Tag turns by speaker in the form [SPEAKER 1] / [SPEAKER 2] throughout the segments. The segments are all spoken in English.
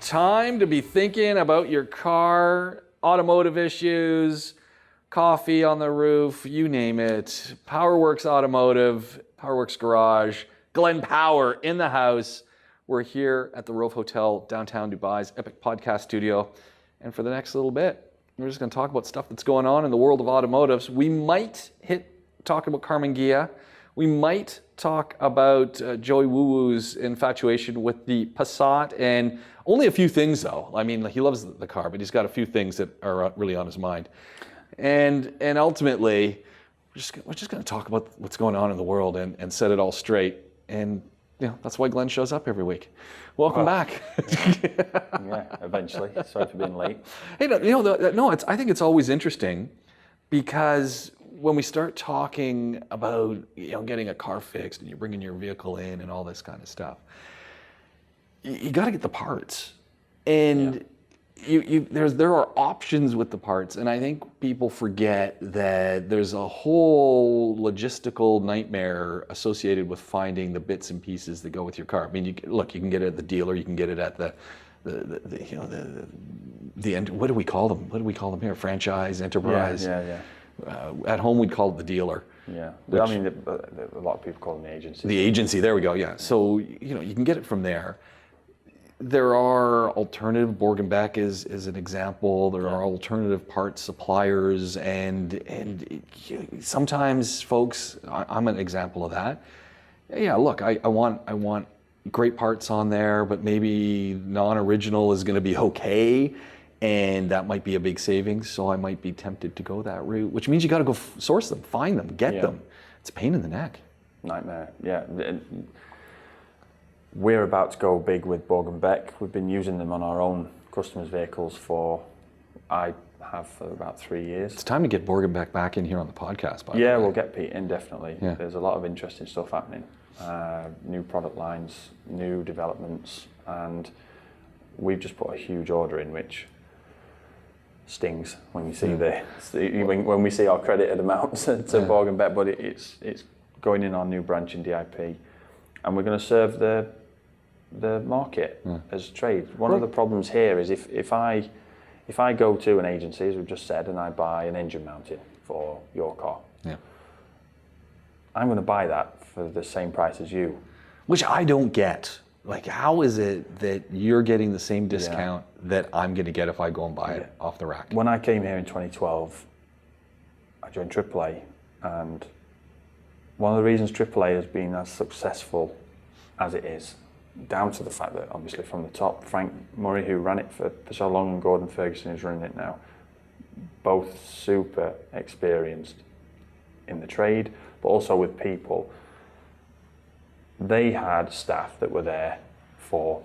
[SPEAKER 1] time to be thinking about your car, automotive issues, coffee on the roof, you name it. POWERWORKS Automotive, POWERWORKS Garage, Glenn Power in the house. We're here at the ROVE Hotel, downtown Dubai's epic podcast studio. And for the next little bit, we're just going to talk about stuff that's going on in the world of automotives. We might talk about Carmen Ghia. We might talk about Joey Woo-Woo's infatuation with the Passat, and only a few things though. I mean, he loves the car, but he's got a few things that are really on his mind. And ultimately, we're just going to talk about what's going on in the world and set it all straight. And that's why Glenn shows up every week. Welcome back.
[SPEAKER 2] Yeah, eventually. Sorry for being late.
[SPEAKER 1] Hey, I think it's always interesting because when we start talking about getting a car fixed and you're bringing your vehicle in and all this kind of stuff, you got to get the parts, and there are options with the parts, and I think people forget that there's a whole logistical nightmare associated with finding the bits and pieces that go with your car. I mean, you can get it at the dealer, you can get it at the end. What do we call them? What do we call them here? Franchise, enterprise.
[SPEAKER 2] Yeah.
[SPEAKER 1] At home, we'd call it the dealer.
[SPEAKER 2] Yeah, I mean, a lot of people call them the agency.
[SPEAKER 1] The agency, there we go, yeah. So, you can get it from there. There are alternative, Borg & Beck is an example. There are alternative parts suppliers, and sometimes folks, I'm an example of that. Yeah, look, I want great parts on there, but maybe non-original is going to be okay. And that might be a big savings, so I might be tempted to go that route, which means you got to go source them, find them, get them. It's a pain in the neck.
[SPEAKER 2] Nightmare, yeah. We're about to go big with Borg & Beck. We've been using them on our own customers' vehicles for about 3 years.
[SPEAKER 1] It's time to get Borg & Beck back in here on the podcast, by the way.
[SPEAKER 2] Yeah, we'll get Pete in, definitely.
[SPEAKER 1] Yeah.
[SPEAKER 2] There's a lot of interesting stuff happening. New product lines, new developments, and we've just put a huge order in, which stings when you see when we see our credited amounts to Borg & Beck, but it's going in our new branch in DIP, and we're going to serve the market as trade. One of the problems here is if I go to an agency, as we've just said, and I buy an engine mounting for your car, I'm going to buy that for the same price as you,
[SPEAKER 1] which I don't get. Like, how is it that you're getting the same discount that I'm going to get if I go and buy it off the rack?
[SPEAKER 2] When I came here in 2012, I joined AAA, and one of the reasons AAA has been as successful as it is, down to the fact that obviously from the top, Frank Murray, who ran it for so long, and Gordon Ferguson, who's running it now, both super experienced in the trade, but also with people. They had staff that were there for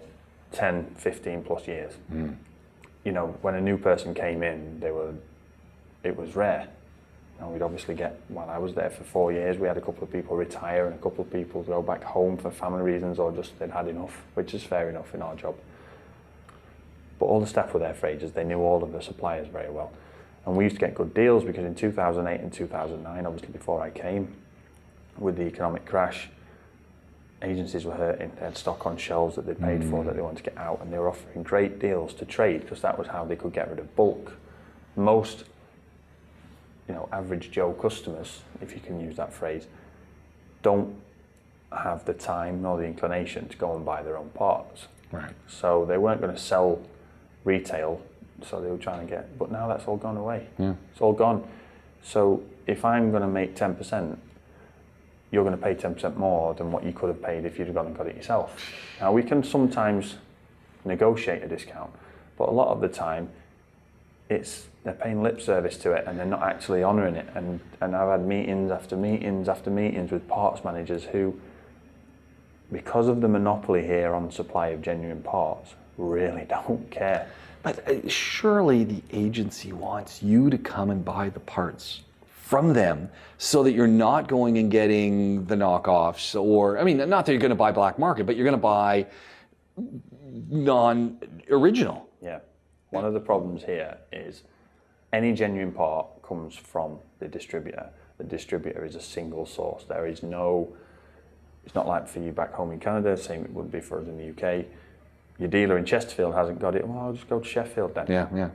[SPEAKER 2] 10, 15 plus years. When a new person came in, it was rare. We'd obviously while I was there for 4 years, we had a couple of people retire and a couple of people go back home for family reasons, or just they'd had enough, which is fair enough in our job. But all the staff were there for ages. They knew all of the suppliers very well. And we used to get good deals because in 2008 and 2009, obviously before I came, with the economic crash, agencies were hurting. They had stock on shelves that they paid for that they wanted to get out, and they were offering great deals to trade because that was how they could get rid of bulk. Most, average Joe customers, if you can use that phrase, don't have the time nor the inclination to go and buy their own parts.
[SPEAKER 1] Right.
[SPEAKER 2] So they weren't going to sell retail, so they were trying to get, but now that's all gone away. Yeah. It's all gone. So if I'm going to make 10%, you're going to pay 10% more than what you could have paid if you'd have gone and got it yourself. Now, we can sometimes negotiate a discount, but a lot of the time, they're paying lip service to it and they're not actually honouring it. And I've had meetings after meetings after meetings with parts managers who, because of the monopoly here on supply of genuine parts, really don't care.
[SPEAKER 1] But surely the agency wants you to come and buy the parts from them so that you're not going and getting the knockoffs, or, I mean, not that you're going to buy black market, but you're going to buy non-original.
[SPEAKER 2] Yeah. One of the problems here is any genuine part comes from the distributor. The distributor is a single source. There is no, it's not like for you back home in Canada, same it would be for us in the UK. your dealer in Chesterfield hasn't got it, well, I'll just go to Sheffield then.
[SPEAKER 1] Yeah.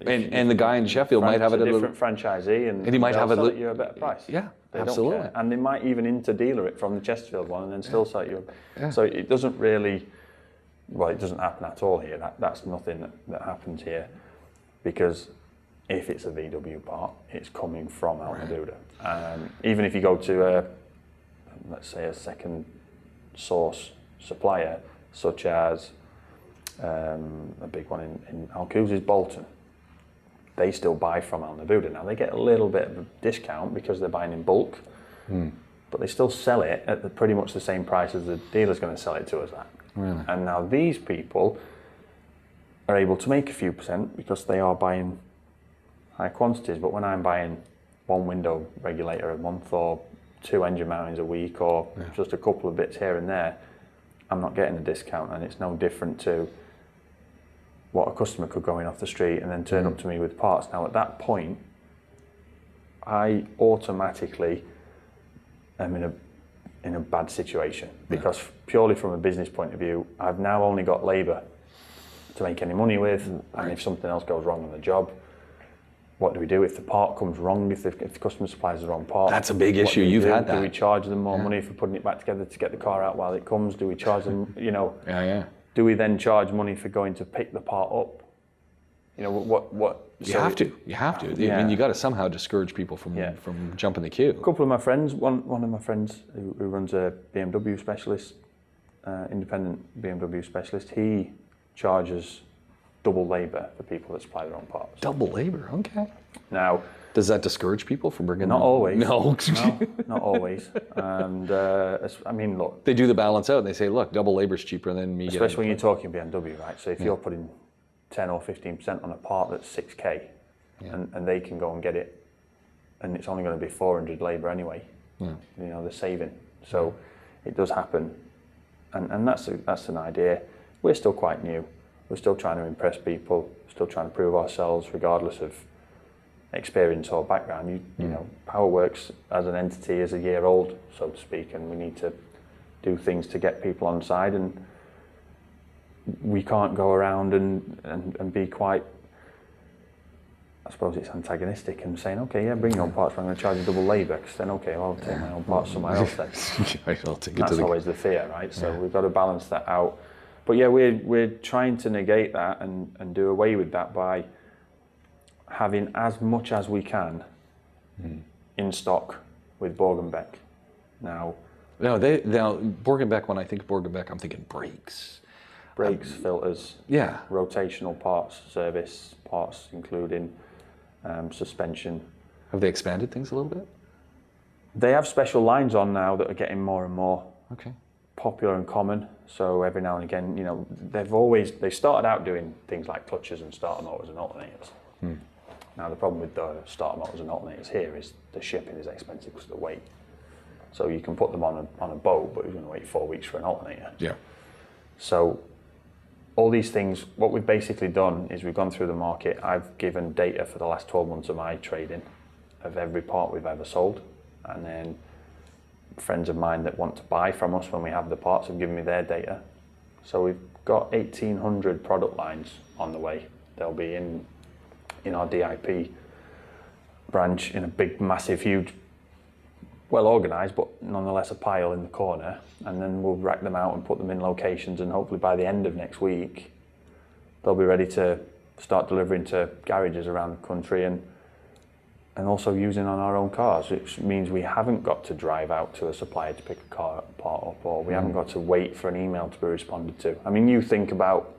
[SPEAKER 1] And the guy in Sheffield might have it
[SPEAKER 2] a different franchisee, and
[SPEAKER 1] he might have
[SPEAKER 2] sell it you at a better price.
[SPEAKER 1] Yeah,
[SPEAKER 2] they
[SPEAKER 1] absolutely.
[SPEAKER 2] Don't care. And they might even inter-dealer it from the Chesterfield one and then still sell it you. So it doesn't really, well, it doesn't happen at all here. That's nothing that happens here, because if it's a VW part, it's coming from Almaduda. Even if you go to let's say a second source supplier, such as a big one in Alcuz is Bolton, they still buy from Almaduda. Now they get a little bit of a discount because they're buying in bulk, but they still sell it at pretty much the same price as the dealer's going to sell it to us at.
[SPEAKER 1] Really?
[SPEAKER 2] And now these people are able to make a few percent because they are buying high quantities, but when I'm buying one window regulator a month or 2 engine mountings a week or just a couple of bits here and there, I'm not getting a discount, and it's no different to what a customer could go in off the street and then turn up to me with parts. Now at that point, I automatically am in a bad situation, because purely from a business point of view, I've now only got labour to make any money with, and if something else goes wrong on the job, what do we do if the part comes wrong, if the customer supplies the wrong part?
[SPEAKER 1] That's a big issue. You've had that.
[SPEAKER 2] Do we charge them more money for putting it back together to get the car out while it comes? Do we charge them, do we then charge money for going to pick the part up? What?
[SPEAKER 1] You have to. I mean, you got to somehow discourage people from jumping the queue.
[SPEAKER 2] A couple of my friends, one of my friends who runs a BMW specialist, independent BMW specialist, he charges double labour for people that supply their own parts.
[SPEAKER 1] Double labour, okay.
[SPEAKER 2] Now,
[SPEAKER 1] does that discourage people from bringing?
[SPEAKER 2] Not always.
[SPEAKER 1] No,
[SPEAKER 2] not always. And I mean, look,
[SPEAKER 1] they do the balance out. And they say, look, double labour's cheaper than me.
[SPEAKER 2] Especially when you're talking BMW, right? So if you're putting 10 or 15% on a part that's 6k, and they can go and get it, and it's only going to be 400 labour anyway. They're saving. So it does happen, and that's an idea. We're still quite new. We're still trying to impress people, still trying to prove ourselves regardless of experience or background. You know, POWERWORKS as an entity is a year old, so to speak, and we need to do things to get people on side, and we can't go around and be quite, I suppose it's antagonistic and saying, okay, bring your own parts, but I'm going to charge you double labour, because then, okay, well, I'll take my own parts somewhere else then. That's always the fear, right? So we've got to balance that out. But we're trying to negate that and do away with that by having as much as we can in stock with Borg & Beck. Now Borg & Beck, when I think Borg & Beck, I'm thinking brakes, filters, rotational parts, service parts, including suspension.
[SPEAKER 1] Have they expanded things a little bit?
[SPEAKER 2] They have special lines on now that are getting more and more popular and common. So every now and again, they started out doing things like clutches and starter motors and alternators. Now the problem with the starter motors and alternators here is the shipping is expensive because of the weight. So you can put them on a boat, but you're going to wait 4 weeks for an alternator. So all these things, what we've basically done is we've gone through the market. I've given data for the last 12 months of my trading of every part we've ever sold, and then friends of mine that want to buy from us when we have the parts have given me their data. So we've got 1,800 product lines on the way. They'll be in our DIP branch in a big, massive, huge, well organised, but nonetheless a pile in the corner. And then we'll rack them out and put them in locations, and hopefully by the end of next week, they'll be ready to start delivering to garages around the country and also using on our own cars, which means we haven't got to drive out to a supplier to pick a car part up, or we haven't got to wait for an email to be responded to. I mean, you think about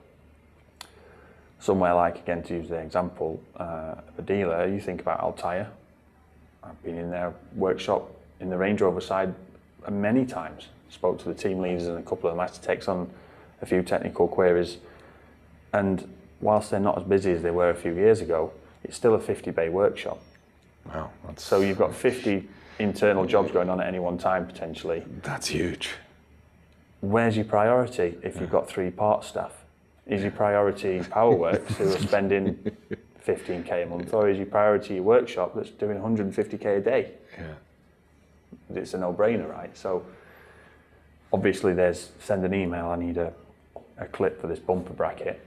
[SPEAKER 2] somewhere like, again, to use the example, a dealer, you think about Altair. I've been in their workshop in the Range Rover side many times, spoke to the team leaders and a couple of the master techs on a few technical queries, and whilst they're not as busy as they were a few years ago, it's still a 50-bay workshop.
[SPEAKER 1] Wow.
[SPEAKER 2] So you've got 50 internal jobs going on at any one time, potentially.
[SPEAKER 1] That's huge.
[SPEAKER 2] Where's your priority if you've got 3 parts staff? Is your priority POWERWORKS, who are spending 15k a month, or is your priority your workshop that's doing 150k a day? It's a no-brainer, right? So obviously there's send an email, I need a a clip for this bumper bracket,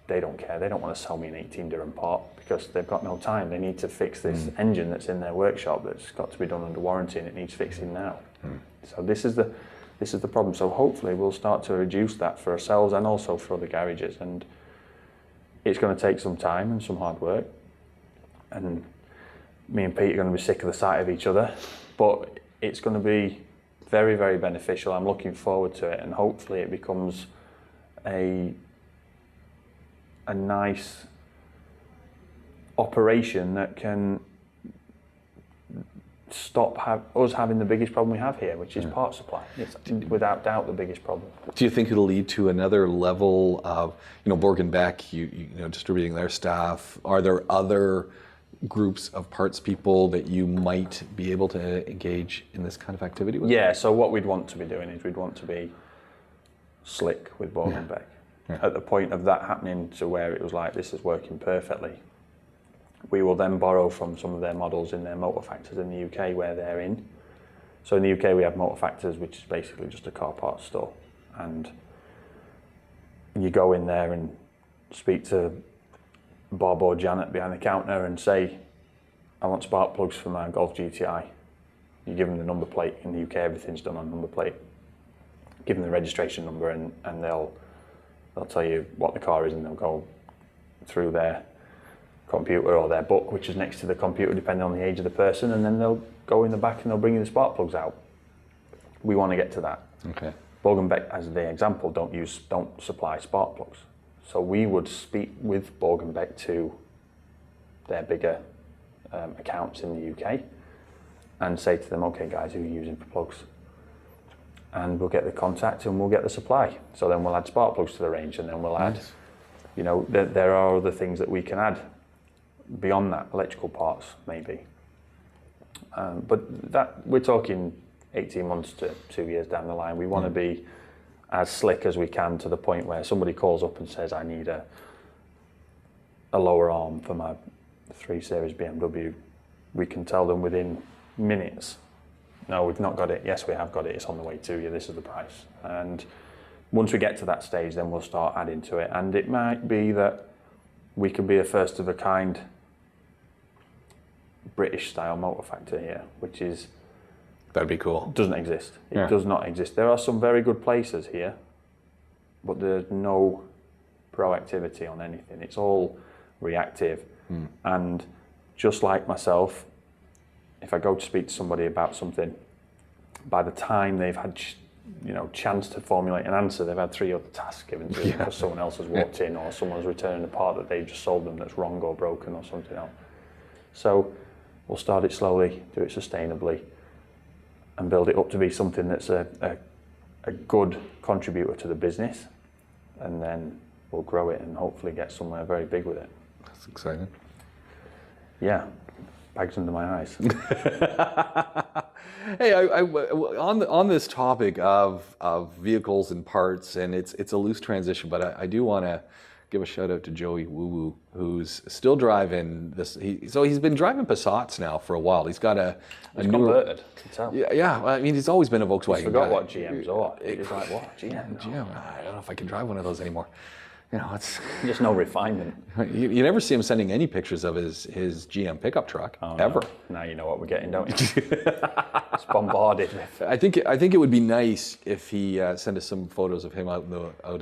[SPEAKER 2] they don't care. They don't want to sell me an 18 dirham part because they've got no time. They need to fix this engine that's in their workshop that's got to be done under warranty and it needs fixing now. So this is the problem. So hopefully we'll start to reduce that for ourselves and also for other garages. And it's going to take some time and some hard work. And me and Pete are going to be sick of the sight of each other, but it's going to be very, very beneficial. I'm looking forward to it, and hopefully it becomes a nice operation that can stop us having the biggest problem we have here, which is part supply. It's without doubt the biggest problem.
[SPEAKER 1] Do you think it'll lead to another level of, Borg and Beck, distributing their staff? Are there other groups of parts people that you might be able to engage in this kind of activity with?
[SPEAKER 2] Yeah, so what we'd want to be doing is we'd want to be slick with Borg and Beck. Yeah. At the point of that happening to where it was like, this is working perfectly, we will then borrow from some of their models in their motor factors in the UK where they're in. So in the UK we have motor factors, which is basically just a car parts store. And you go in there and speak to Bob or Janet behind the counter and say, I want spark plugs for my Golf GTI. You give them the number plate. In the UK everything's done on number plate. Give them the registration number and they'll tell you what the car is, and they'll go through their computer or their book, which is next to the computer depending on the age of the person, and then they'll go in the back and they'll bring you the spark plugs out. We want to get to that.
[SPEAKER 1] Okay.
[SPEAKER 2] Borg and Beck, as the example, don't supply spark plugs. So we would speak with Borg and Beck to their bigger accounts in the UK and say to them, okay guys, who are you using for plugs? And we'll get the contact and we'll get the supply. So then we'll add spark plugs to the range, and then we'll add, there are other things that we can add beyond that, electrical parts maybe. But that we're talking 18 months to 2 years down the line. We want to be as slick as we can to the point where somebody calls up and says, I need a lower arm for my 3 Series BMW. We can tell them within minutes, no, we've not got it. Yes, we have got it. It's on the way to you. This is the price. And once we get to that stage, then we'll start adding to it. And it might be that we can be a first of a kind British style motor factor here, which is...
[SPEAKER 1] That'd be cool.
[SPEAKER 2] Doesn't exist. It does not exist. There are some very good places here, but there's no proactivity on anything. It's all reactive. And just like myself, if I go to speak to somebody about something, by the time they've had chance to formulate an answer, they've had 3 other tasks given to them because someone else has walked in, or someone's returning a part that they've just sold them that's wrong or broken or something else. So we'll start it slowly, do it sustainably, and build it up to be something that's a good contributor to the business, and then we'll grow it and hopefully get somewhere very big with it.
[SPEAKER 1] That's exciting.
[SPEAKER 2] Yeah, bags under my eyes.
[SPEAKER 1] Hey, on this topic of vehicles and parts, and it's a loose transition, but I do want to give a shout out to Joey Woo Woo, who's still driving this. So he's been driving Passats now for a while. He's got
[SPEAKER 2] He's converted. Can tell.
[SPEAKER 1] Yeah. I mean, he's always been a Volkswagen.
[SPEAKER 2] I forgot what GMs are. He's like, what? GM?
[SPEAKER 1] I don't know if I can drive one of those anymore. It's
[SPEAKER 2] just no refinement.
[SPEAKER 1] You never see him sending any pictures of his GM pickup truck ever.
[SPEAKER 2] No. Now you know what we're getting, don't you? It's bombarded.
[SPEAKER 1] I think it would be nice if he sent us some photos of him out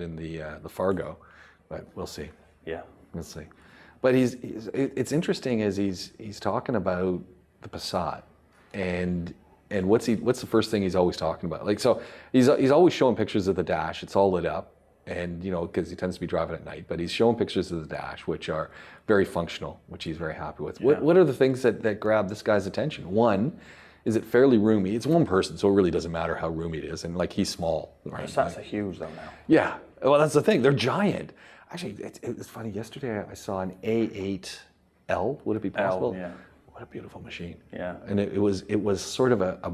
[SPEAKER 1] in the Fargo, but we'll see.
[SPEAKER 2] Yeah,
[SPEAKER 1] we'll see. But it's interesting as he's talking about the Passat, and what's the first thing he's always talking about? Like, so he's always showing pictures of the dash. It's all lit up. And because he tends to be driving at night, but he's showing pictures of the dash, which are very functional, which he's very happy with. Yeah. What are the things that grab this guy's attention? One, is it fairly roomy? It's one person, so it really doesn't matter how roomy it is, and he's small. Right?
[SPEAKER 2] That's huge though now.
[SPEAKER 1] Yeah, well that's the thing. They're giant. Actually, it's funny. Yesterday I saw an A8L. Would it be possible?
[SPEAKER 2] Yeah.
[SPEAKER 1] What a beautiful machine.
[SPEAKER 2] Yeah.
[SPEAKER 1] And it was sort of a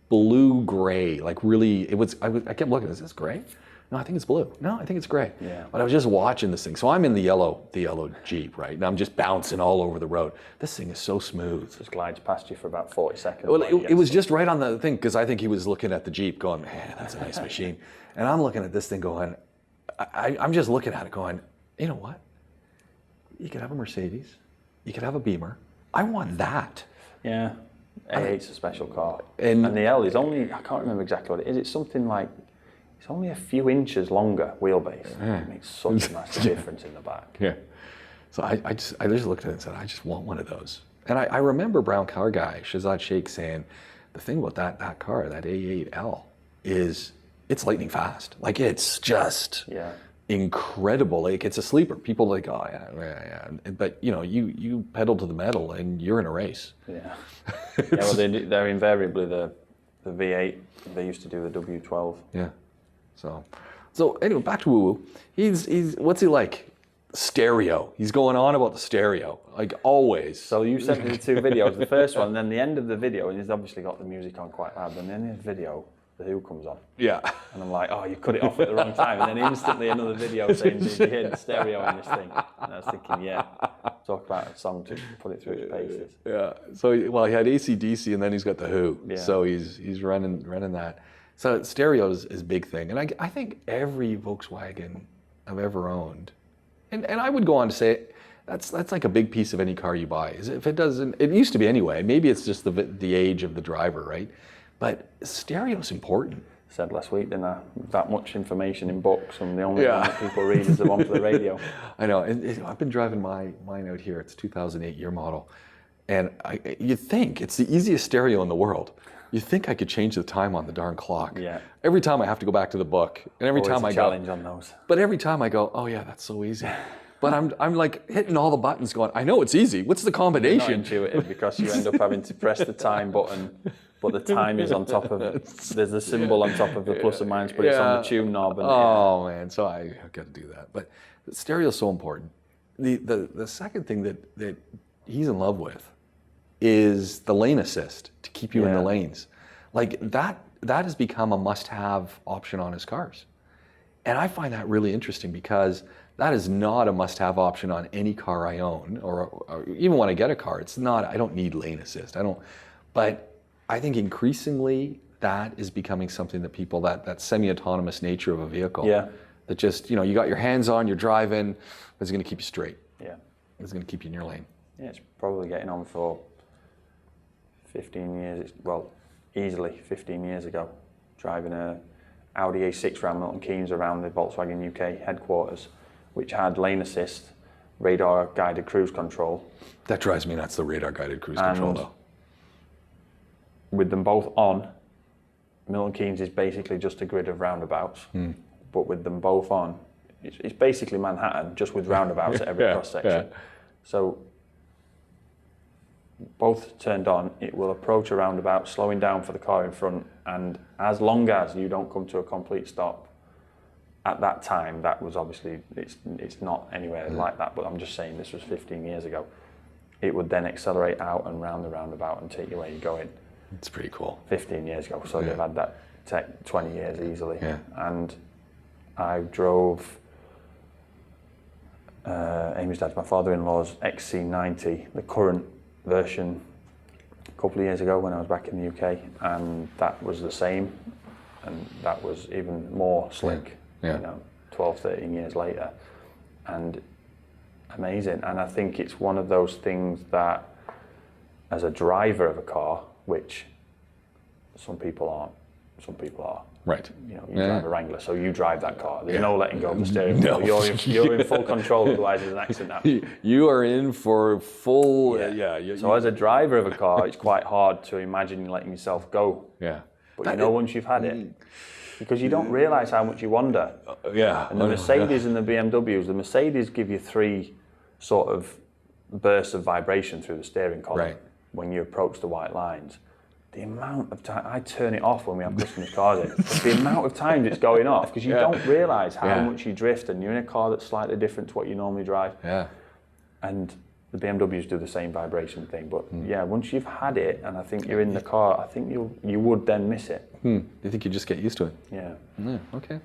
[SPEAKER 1] blue gray, like really. I kept looking. Is this gray? No, I think it's blue. No, I think it's gray.
[SPEAKER 2] Yeah.
[SPEAKER 1] But I was just watching this thing. So I'm in the yellow Jeep, right? And I'm just bouncing all over the road. This thing is so smooth.
[SPEAKER 2] Just glides past you for about 40 seconds.
[SPEAKER 1] Well, it was just right on the thing, because I think he was looking at the Jeep going, man, that's a nice machine. And I'm looking at this thing going, I'm just looking at it going, you know what? You could have a Mercedes, you could have a Beamer. I want that.
[SPEAKER 2] Yeah. A8's a special car.
[SPEAKER 1] And
[SPEAKER 2] the L is only, I can't remember exactly what it is. It's something like, it's only a few inches longer wheelbase. It makes such a massive difference in the back.
[SPEAKER 1] Yeah. So I just looked at it and said, I just want one of those. And I remember Brown Car Guy, Shahzad Sheikh, saying, the thing about that car, that A8L, is it's lightning fast. Like, it's just incredible. Like, it's a sleeper. People like, oh yeah. But you know, you pedal to the metal and you're in a race.
[SPEAKER 2] Yeah. Well, they're invariably the V8. They used to do the W12.
[SPEAKER 1] Yeah. So anyway, back to Woo Woo. He's what's he like? Stereo. He's going on about the stereo, like always.
[SPEAKER 2] So you sent me the two videos. The first one, and then the end of the video, and he's obviously got the music on quite loud. Then the end of the video, the Who comes on.
[SPEAKER 1] Yeah.
[SPEAKER 2] And I'm like, oh, you cut it off at the wrong time. And then instantly another video saying, did you hear the stereo in this thing? And I was thinking, yeah, talk about a song to put it through its paces.
[SPEAKER 1] Yeah. So he had AC/DC, and then he's got the Who.
[SPEAKER 2] Yeah.
[SPEAKER 1] So he's running that. So stereo is a big thing, and I think every Volkswagen I've ever owned, and I would go on to say that's like a big piece of any car you buy. Is if it doesn't, it used to be anyway. Maybe it's just the age of the driver, right? But stereo's important.
[SPEAKER 2] Said last week, didn't I? That much information in books, and the only one that people read is the one for the radio.
[SPEAKER 1] I know. And I've been driving mine out here. It's a 2008 year model, and you think it's the easiest stereo in the world. You think I could change the time on the darn clock.
[SPEAKER 2] Yeah.
[SPEAKER 1] Every time I have to go back to the book, and every
[SPEAKER 2] Always
[SPEAKER 1] time I
[SPEAKER 2] challenge on those.
[SPEAKER 1] But every time I go, oh yeah, that's so easy. But I'm like hitting all the buttons, going, I know it's easy. What's the combination?
[SPEAKER 2] Not intuitive, because you end up having to press the time button, but the time is on top of it. There's a symbol on top of the plus and minus, but it's on the tune knob. And
[SPEAKER 1] man, so I've got to do that. But stereo is so important. The second thing that he's in love with is the lane assist to keep you in the lanes. Like that has become a must-have option on his cars. And I find that really interesting because that is not a must-have option on any car I own, or even when I get a car. It's not, I don't need lane assist. But I think increasingly that is becoming something that people, that semi-autonomous nature of a vehicle, that just, you got your hands on, you're driving, it's going to keep you straight.
[SPEAKER 2] Yeah.
[SPEAKER 1] It's going to keep you in your lane.
[SPEAKER 2] Yeah, it's probably getting on for 15 years, well, easily 15 years ago, driving a Audi A6 around Milton Keynes, around the Volkswagen UK headquarters, which had lane assist, radar guided cruise control.
[SPEAKER 1] That drives me nuts, the radar guided cruise control though.
[SPEAKER 2] With them both on, Milton Keynes is basically just a grid of roundabouts, but with them both on, it's basically Manhattan, just with roundabouts at every cross section. Yeah. So both turned on, it will approach a roundabout, slowing down for the car in front, and as long as you don't come to a complete stop at that time, that was obviously, it's not anywhere like that, but I'm just saying this was 15 years ago, it would then accelerate out and round the roundabout and take you where you're going.
[SPEAKER 1] It's pretty cool.
[SPEAKER 2] 15 years ago, so they've had that tech 20 years easily. Yeah. And I drove Amy's dad, my father-in-law's XC90, the current version, a couple of years ago when I was back in the UK, and that was the same, and that was even more slick, 12, 13 years later, and amazing. And I think it's one of those things that, as a driver of a car, which some people aren't, some people are.
[SPEAKER 1] Right.
[SPEAKER 2] You drive a Wrangler, so you drive that car. There's no letting go of the steering wheel. You're in full control, otherwise there's an accident happening.
[SPEAKER 1] You are in for full.
[SPEAKER 2] So as a driver of a car, it's quite hard to imagine letting yourself go.
[SPEAKER 1] Yeah.
[SPEAKER 2] But once you've had it, because you don't realise how much you wander. And the Mercedes and the BMWs, the Mercedes give you 3 sort of bursts of vibration through the steering column when you approach the white lines. The amount of time, I turn it off when we have customers' cars in. The amount of times it's going off, because you don't realise how much you drift, and you're in a car that's slightly different to what you normally drive.
[SPEAKER 1] Yeah.
[SPEAKER 2] And the BMWs do the same vibration thing, but once you've had it, and I think you're in the car, I think you would then miss it.
[SPEAKER 1] Do you think you just get used to it?
[SPEAKER 2] Yeah.
[SPEAKER 1] Okay.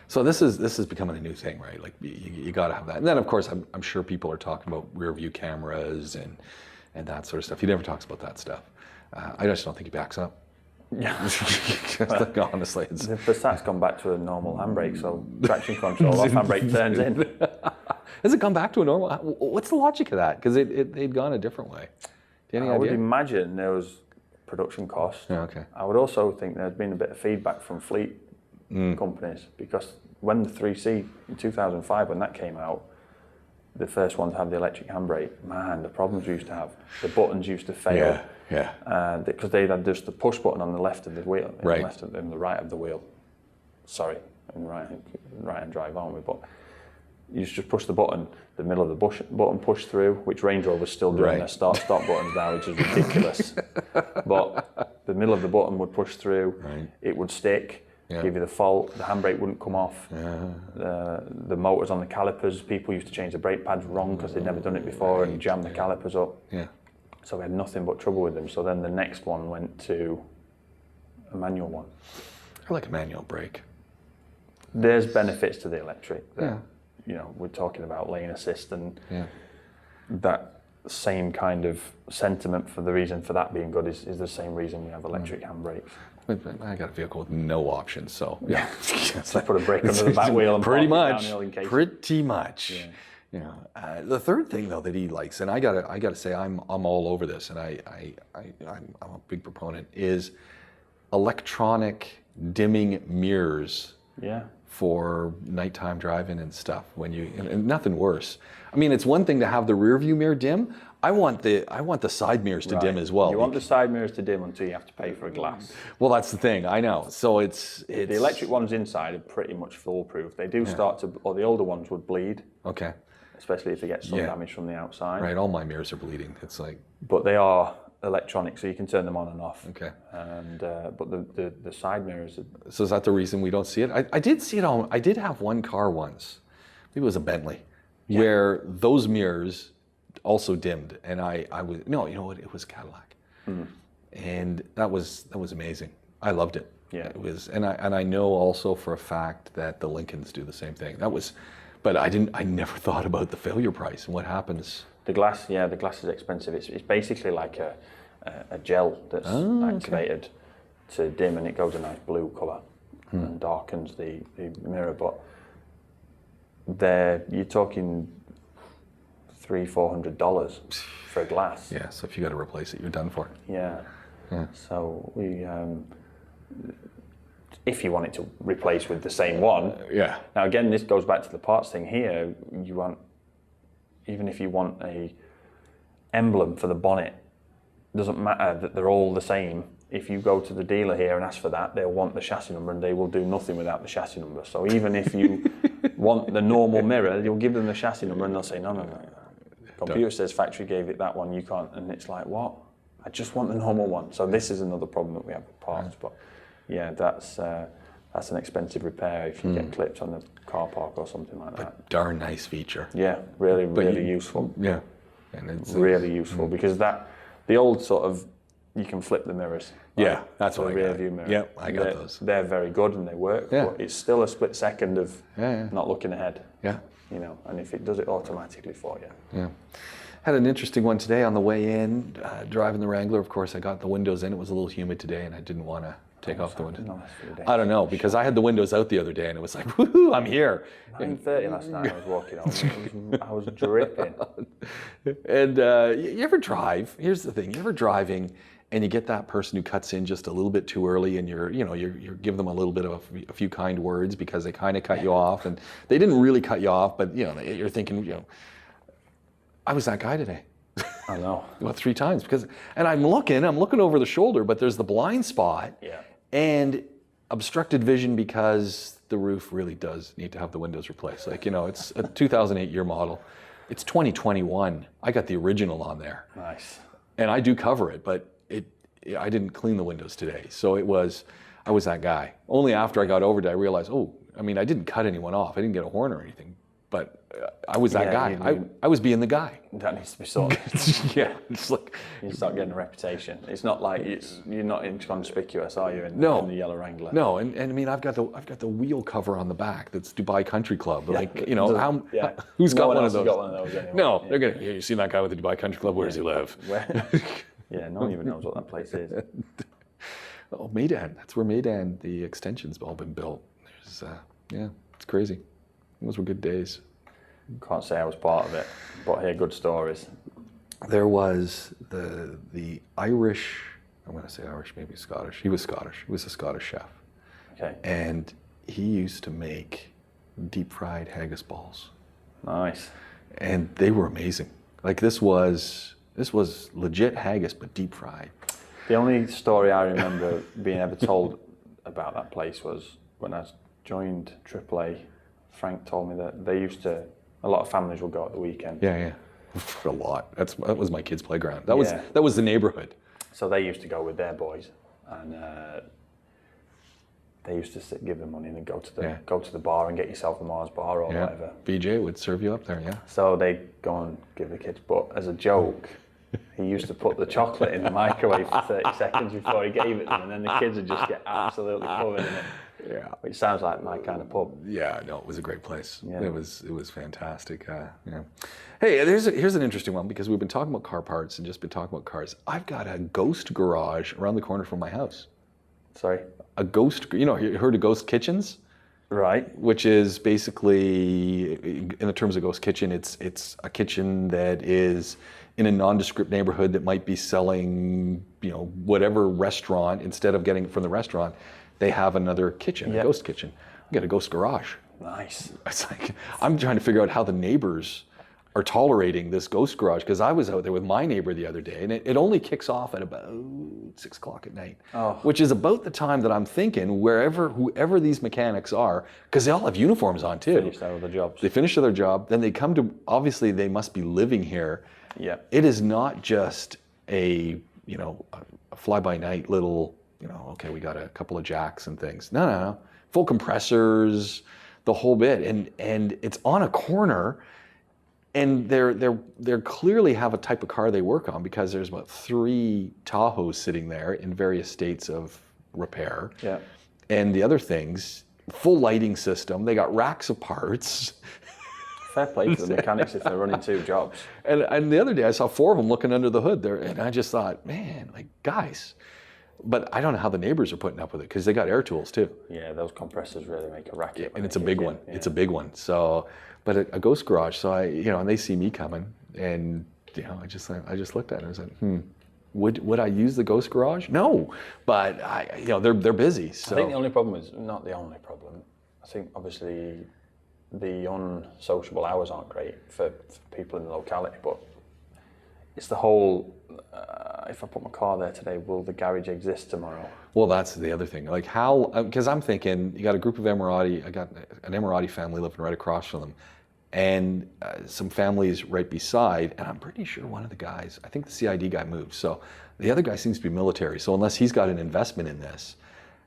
[SPEAKER 1] So this is becoming a new thing, right? Like you got to have that. And then of course I'm sure people are talking about rear view cameras and that sort of stuff. He never talks about that stuff. I just don't think he backs up.
[SPEAKER 2] Yeah.
[SPEAKER 1] Honestly, it's...
[SPEAKER 2] The Passat's gone back to a normal handbrake, so traction control off, handbrake turns in.
[SPEAKER 1] Has it gone back to a normal? What's the logic of that? Because they'd gone a different way. Do you have any
[SPEAKER 2] I would
[SPEAKER 1] idea?
[SPEAKER 2] imagine there was production cost.
[SPEAKER 1] Yeah, okay.
[SPEAKER 2] I would also think there's been a bit of feedback from fleet companies, because when the 3C in 2005, when that came out, the first one to have the electric handbrake, man, the problems we used to have. The buttons used to fail.
[SPEAKER 1] Yeah.
[SPEAKER 2] Because they had just the push button on the left of the wheel,
[SPEAKER 1] Right.
[SPEAKER 2] in the right of the wheel. Sorry, in right hand drive, aren't we? But you just push the button, the middle of the button pushed through, which Range Rover's still doing their start-stop buttons now, which is ridiculous. But the middle of the button would push through, it would stick, give you the fault, the handbrake wouldn't come off. The motors on the calipers, people used to change the brake pads wrong because they'd never done it before and jam the calipers up.
[SPEAKER 1] Yeah.
[SPEAKER 2] So we had nothing but trouble with them. So then the next one went to a manual one.
[SPEAKER 1] I like a manual brake.
[SPEAKER 2] There's benefits to the electric.
[SPEAKER 1] Yeah.
[SPEAKER 2] You know, we're talking about lane assist and that same kind of sentiment for the reason for that being good is the same reason we have electric handbrakes.
[SPEAKER 1] I got a vehicle with no options, so
[SPEAKER 2] Just put a brake under the back wheel and
[SPEAKER 1] pretty
[SPEAKER 2] park it
[SPEAKER 1] much.
[SPEAKER 2] downhill in case.
[SPEAKER 1] Pretty much. Yeah. The third thing though that he likes, and I gotta say I'm all over this, and I'm a big proponent, is electronic dimming mirrors.
[SPEAKER 2] Yeah.
[SPEAKER 1] For nighttime driving and stuff. And nothing worse. I mean, it's one thing to have the rear view mirror dim. I want the side mirrors to dim as well.
[SPEAKER 2] You want the side mirrors to dim until you have to pay for a glass.
[SPEAKER 1] Well, that's the thing. I know. So it's
[SPEAKER 2] the electric ones inside are pretty much foolproof. They do start to, or the older ones would bleed.
[SPEAKER 1] Okay.
[SPEAKER 2] Especially if they get some damage from the outside.
[SPEAKER 1] Right. All my mirrors are bleeding. It's like.
[SPEAKER 2] But they are electronic, so you can turn them on and off.
[SPEAKER 1] Okay.
[SPEAKER 2] And but the side mirrors.
[SPEAKER 1] So is that the reason we don't see it? I did see it on. I did have one car once. Maybe it was a Bentley, where those mirrors also dimmed, and I was no, you know what? It was Cadillac, and that was amazing. I loved it.
[SPEAKER 2] Yeah.
[SPEAKER 1] It was, and I know also for a fact that the Lincolns do the same thing. That was, but I never thought about the failure price and what happens.
[SPEAKER 2] The glass, the glass is expensive. It's basically like a gel that's activated to dim, and it goes a nice blue colour and darkens the mirror. But you're talking $300-400 for a glass.
[SPEAKER 1] Yeah. So if you got to replace it, you're done for.
[SPEAKER 2] Yeah. So we, if you want it to replace with the same one. Now again, this goes back to the parts thing here. You want. Even if you want a emblem for the bonnet, doesn't matter that they're all the same. If you go to the dealer here and ask for that, they'll want the chassis number, and they will do nothing without the chassis number. So even if you want the normal mirror, you'll give them the chassis number and they'll say, no. Computer says factory gave it that one, you can't. And it's like, what? I just want the normal one. So this is another problem that we have with parts. But yeah, that's an expensive repair if you get clipped on the car park or something like that.
[SPEAKER 1] Darn nice feature.
[SPEAKER 2] Yeah, really useful.
[SPEAKER 1] Yeah, and it's
[SPEAKER 2] really useful because the old sort of, you can flip the mirrors.
[SPEAKER 1] Yeah, that's what I
[SPEAKER 2] rear
[SPEAKER 1] got.
[SPEAKER 2] view mirror.
[SPEAKER 1] Yeah, I got those.
[SPEAKER 2] They're very good and they work, but it's still a split second of not looking ahead.
[SPEAKER 1] Yeah.
[SPEAKER 2] You know, and if it does it automatically for you.
[SPEAKER 1] Yeah. Had an interesting one today on the way in, driving the Wrangler. Of course, I got the windows in. It was a little humid today, and I didn't want to take off the window. I don't know, because I had the windows out the other day, and it was like, woohoo, I'm here.
[SPEAKER 2] 9:30 last night I was walking home. I was dripping.
[SPEAKER 1] And you ever drive? Here's the thing: you ever driving, and you get that person who cuts in just a little bit too early, and you're giving them a little bit of a few kind words because they kind of cut you off, and they didn't really cut you off, but you're thinking, I was that guy today.
[SPEAKER 2] I know.
[SPEAKER 1] About 3 times and I'm looking over the shoulder, but there's the blind spot and obstructed vision because the roof really does need to have the windows replaced. Like, it's a 2008 year model. It's 2021. I got the original on there.
[SPEAKER 2] Nice.
[SPEAKER 1] And I do cover it, but I didn't clean the windows today. So I was that guy. Only after I got over it, I realized, I didn't cut anyone off. I didn't get a horn or anything. But I was that guy. I was being the guy.
[SPEAKER 2] That needs to be sorted.
[SPEAKER 1] It's like
[SPEAKER 2] you start getting a reputation. It's not like you're not inconspicuous, are you? In the yellow Wrangler.
[SPEAKER 1] No, and I mean I've got the wheel cover on the back that's Dubai Country Club. Who's got one of those?
[SPEAKER 2] Got one of those anyway.
[SPEAKER 1] No, they're gonna. You seen that guy with the Dubai Country Club? Where does he live?
[SPEAKER 2] No one even knows what that place is.
[SPEAKER 1] Oh, Maydan. That's where Maydan, the extension's all been built. There's, yeah, it's crazy. Those were good days.
[SPEAKER 2] Can't say I was part of it, but I hear good stories.
[SPEAKER 1] There was the Irish, I'm going to say Irish, maybe Scottish. He was Scottish. He was a Scottish chef.
[SPEAKER 2] Okay.
[SPEAKER 1] And he used to make deep fried haggis balls.
[SPEAKER 2] Nice.
[SPEAKER 1] And they were amazing. Like this was legit haggis, but deep fried.
[SPEAKER 2] The only story I remember being ever told about that place was when I joined AAA. Frank told me that they used to, a lot of families would go at the weekend.
[SPEAKER 1] Yeah. A lot. That was my kids' playground. That was the neighborhood.
[SPEAKER 2] So they used to go with their boys, and they used to give them money and then go to the bar and get yourself a Mars bar or whatever.
[SPEAKER 1] BJ would serve you up there, yeah.
[SPEAKER 2] So they go and give the kids, but as a joke, he used to put the chocolate in the microwave for 30 seconds before he gave it to them, and then the kids would just get absolutely covered in it.
[SPEAKER 1] Yeah.
[SPEAKER 2] Which sounds like my kind of pub.
[SPEAKER 1] Yeah, no, it was a great place.
[SPEAKER 2] Yeah.
[SPEAKER 1] It was fantastic. Yeah. Hey, here's an interesting one because we've been talking about car parts and just been talking about cars. I've got a ghost garage around the corner from my house.
[SPEAKER 2] Sorry?
[SPEAKER 1] A ghost, you heard of ghost kitchens?
[SPEAKER 2] Right.
[SPEAKER 1] Which is basically, in the terms of ghost kitchen, it's a kitchen that is in a nondescript neighborhood that might be selling, whatever restaurant, instead of getting it from the restaurant, they have another kitchen, a ghost kitchen. We got a ghost garage.
[SPEAKER 2] Nice.
[SPEAKER 1] It's like, I'm trying to figure out how the neighbors are tolerating this ghost garage, because I was out there with my neighbor the other day, and it only kicks off at about 6 o'clock at night, which is about the time that I'm thinking whoever these mechanics are, because they all have uniforms on too.
[SPEAKER 2] Finish their other jobs.
[SPEAKER 1] They finish their job, then they come to, obviously they must be living here.
[SPEAKER 2] Yeah.
[SPEAKER 1] It is not just a fly-by-night little, okay, we got a couple of jacks and things. No. Full compressors, the whole bit. And it's on a corner, and they're clearly have a type of car they work on, because there's about 3 Tahoes sitting there in various states of repair.
[SPEAKER 2] Yeah.
[SPEAKER 1] And the other things, full lighting system, they got racks of parts.
[SPEAKER 2] Fair play to the mechanics if they're running 2 jobs.
[SPEAKER 1] And the other day I saw 4 of them looking under the hood there, and I just thought, man, like, guys. But I don't know how the neighbors are putting up with it, because they got air tools too.
[SPEAKER 2] Yeah, those compressors really make a racket.
[SPEAKER 1] And it's a big one. Yeah. It's a big one. So, but a ghost garage. So and they see me coming, and I just looked at it and I was like, would I use the ghost garage? No, but they're busy. So
[SPEAKER 2] I think the only problem is not the only problem. I think obviously the unsociable hours aren't great for people in the locality, but it's the whole. If I put my car there today, will the garage exist tomorrow? Well,
[SPEAKER 1] that's the other thing. Like how, because I'm thinking, you got a group of Emirati, I got an Emirati family living right across from them, and some families right beside, and I'm pretty sure one of the guys, I think the CID guy moved, so the other guy seems to be military, so unless he's got an investment in this,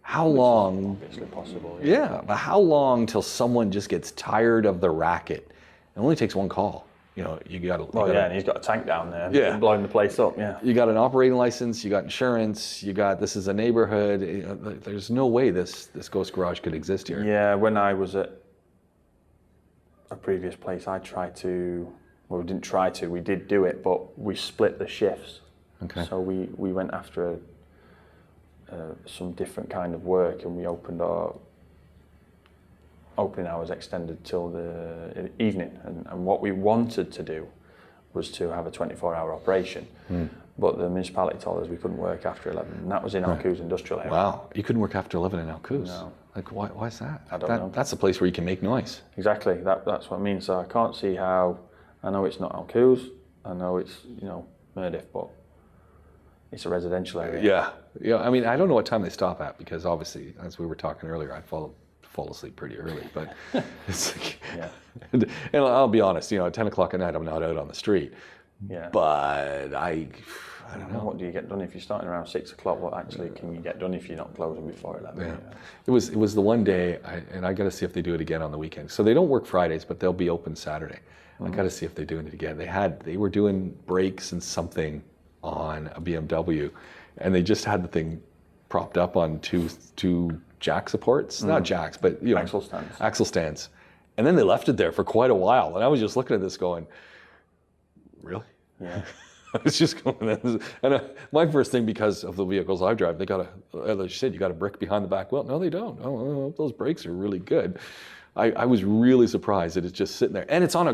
[SPEAKER 1] how long?
[SPEAKER 2] Obviously possible.
[SPEAKER 1] Yeah, but how long till someone just gets tired of the racket? It only takes one call. You got to.
[SPEAKER 2] And he's got a tank down there, blowing the place up. Yeah,
[SPEAKER 1] you got an operating license, you got insurance, this is a neighborhood. There's no way this ghost garage could exist here.
[SPEAKER 2] Yeah, when I was at a previous place, we didn't try to, we did do it, but we split the shifts.
[SPEAKER 1] Okay.
[SPEAKER 2] So we went after some different kind of work, and we opened our opening hours extended till the evening, and what we wanted to do was to have a 24-hour operation, but the municipality told us we couldn't work after 11, and that was in Alcouz industrial area.
[SPEAKER 1] Wow, you couldn't work after 11 in Alcouz?
[SPEAKER 2] No.
[SPEAKER 1] Like, why is that?
[SPEAKER 2] I don't know.
[SPEAKER 1] That's a place where you can make noise.
[SPEAKER 2] Exactly, that's what I mean. So I can't see how. I know it's not Alcouz, I know it's Murdiff, but it's a residential area.
[SPEAKER 1] Yeah. I mean, I don't know what time they stop at, because obviously, as we were talking earlier, I fall asleep pretty early, but it's like, and I'll be honest, at 10 o'clock at night, I'm not out on the street.
[SPEAKER 2] Yeah.
[SPEAKER 1] But I don't know.
[SPEAKER 2] What do you get done if you're starting around 6 o'clock? What actually can you get done if you're not closing before 11?
[SPEAKER 1] Yeah. It was the one day, and I got to see if they do it again on the weekend. So they don't work Fridays, but they'll be open Saturday. I got to see if they're doing it again. They were doing brakes and something on a BMW, and they just had the thing propped up on two jack supports, not jacks, but axle stands. And then they left it there for quite a while, and I was just looking at this going, really?
[SPEAKER 2] Yeah.
[SPEAKER 1] I was just going, and my first thing, because of the vehicles I drive, they got as you said, you got a brick behind the back wheel. No, they don't. Oh, those brakes are really good. I was really surprised that it's just sitting there, and it's on